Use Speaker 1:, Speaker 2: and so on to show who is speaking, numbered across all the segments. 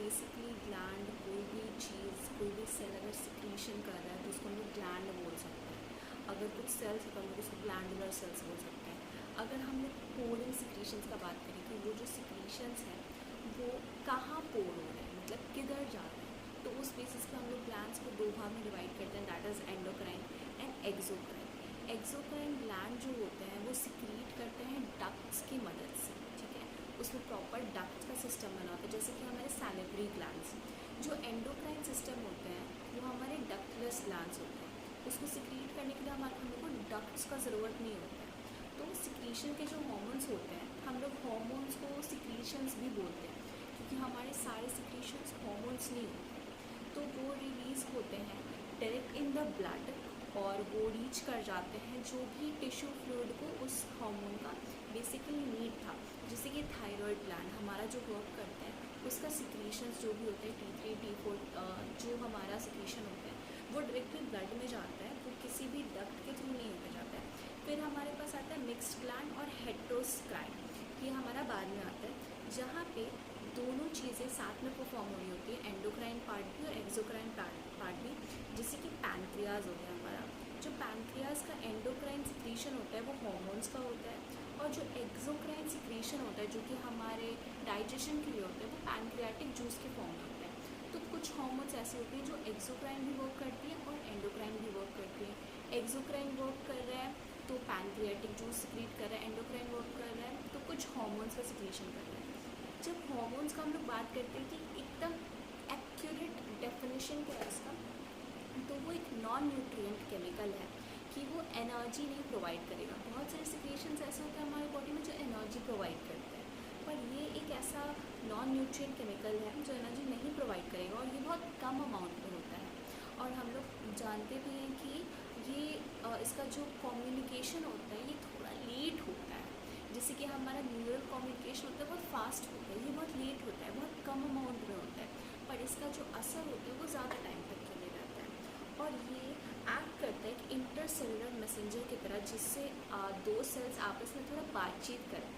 Speaker 1: Basically gland कोई भी चीज़, कोई भी सेल अगर सिक्रीशन कर रहा है तो उसको हम लोग ग्लैंड बोल सकते हैं। अगर कुछ सेल्स है तो हम लोग उसको ग्लैंडुलर सेल्स बोल सकते हैं। अगर हम लोग पोरिंग सिक्रीशंस का बात करें कि वो जो सिक्रीशंस हैं वो कहाँ पोर हो रहे हैं, मतलब किधर जा रहे हैं, तो उस बेसिस पे हम लोग ग्लैंड्स को दो भाग में डिवाइड करते हैं, that is endocrine and exocrine. Exocrine gland जो होते हैं वो सिक्रीट करते हैं डक्ट्स की मदद से, ठीक है। उसमें प्रॉपर डक्ट का सिस्टम बना होता है, जैसे कि हमारे सैलिवरी ग्लैंड्स। जो एंडोक्राइन सिस्टम होते हैं वो हमारे डक्टलेस ग्लैंड्स होते हैं, उसको सिक्रीट करने के लिए हम लोग को डक्ट्स का ज़रूरत नहीं होता है। तो सिक्रीशन के जो हार्मोन्स होते हैं, हम लोग हार्मोन्स को सिक्रीशंस भी बोलते हैं, क्योंकि हमारे सारे सिक्रीशंस हार्मोन्स नहीं होते, तो वो रिलीज़ होते हैं डायरेक्ट इन द ब्लड और वो रीच कर जाते हैं जो भी टिश्यू फ्लूइड को उस हार्मोन का बेसिकली नीड था। जैसे कि थायराइड ग्लैंड हमारा जो वर्क करता है उसका सिक्रीशंस जो भी होते हैं T3 T4 जो हमारा सिक्रीशन होता है वो डायरेक्टली ब्लड में जाता है, वो किसी भी डक्ट के थ्रू नहीं होकर जाता है। फिर हमारे पास आता है मिक्स्ड ग्लैंड और हेटेरोक्राइन, ये हमारा बाद में आता है, जहाँ पे दोनों चीज़ें साथ में परफॉर्म हो रही होती है, एंडोक्राइन पार्ट भी और एक्सोक्राइन पार्ट भी। जैसे कि पैनक्रियाज हो गया हमारा, जो पैनक्रियाज का एंडोक्राइन सिक्रीशन होता है वो हार्मोन्स का होता है, और जो एक्सोक्राइन सिक्रीशन होता है जो कि हमारे डाइजेशन के लिए होता है वो पैनक्रियाटिक जूस के फॉर्म में होता है। तो कुछ हार्मोन्स ऐसे होते हैं जो एक्सोक्राइन भी वर्क करती है और एंडोक्राइन भी वर्क करती है। एक्सोक्राइन वर्क कर रहा है तो पैनक्रियाटिक जूस सिक्रीट कर रहा है, एंडोक्राइन वर्क कर रहा है तो कुछ हार्मोन्स का सिक्रीशन कर रहा है। जब हार्मोन्स का हम लोग बात करते हैं कि एकदम एक्यूरेट डेफिनेशन क्या है इसका, तो वो एक नॉन न्यूट्रिएंट केमिकल है कि वो एनर्जी नहीं प्रोवाइड करेगा। बहुत सारे सिक्रीशंस ऐसे होते हैं हमारी बॉडी में जो एनर्जी प्रोवाइड करते हैं, पर ये एक ऐसा नॉन न्यूट्रिएंट केमिकल है जो एनर्जी नहीं प्रोवाइड करेगा और ये बहुत कम अमाउंट में होता है। और हम लोग जानते भी हैं कि ये इसका जो कम्युनिकेशन होता है ये थोड़ा लेट होता है, जैसे कि हमारा न्यूरल कम्युनिकेशन होता है बहुत फास्ट होता है, ये बहुत लेट होता है, बहुत कम अमाउंट में होता है, पर इसका जो असर होता है वो ज़्यादा टाइम तक चले रहता है। और ये एक्ट करता है एक इंटरसेलुलर मैसेंजर की तरह, जिससे दो सेल्स आपस में थोड़ा बातचीत करें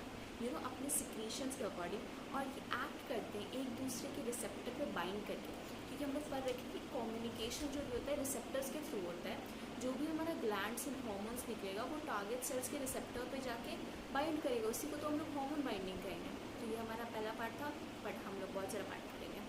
Speaker 1: अपने सिक्रीशंस के अकॉर्डिंग, और ये एक्ट करते हैं एक दूसरे के रिसेप्टर पे बाइंड करके, क्योंकि हम लोग पढ़ रखें कि कम्युनिकेशन जो भी होता है रिसेप्टर्स के थ्रू होता है। जो भी हमारा ग्लैंड्स एंड हार्मोन्स निकलेगा वो टारगेट सेल्स के रिसेप्टर पे जाके बाइंड करेगा, उसी को तो हम लोग हार्मोन बाइंडिंग कहेंगे। तो ये हमारा पहला पार्ट था, बट हम लोग बहुत सारा पार्ट करेंगे।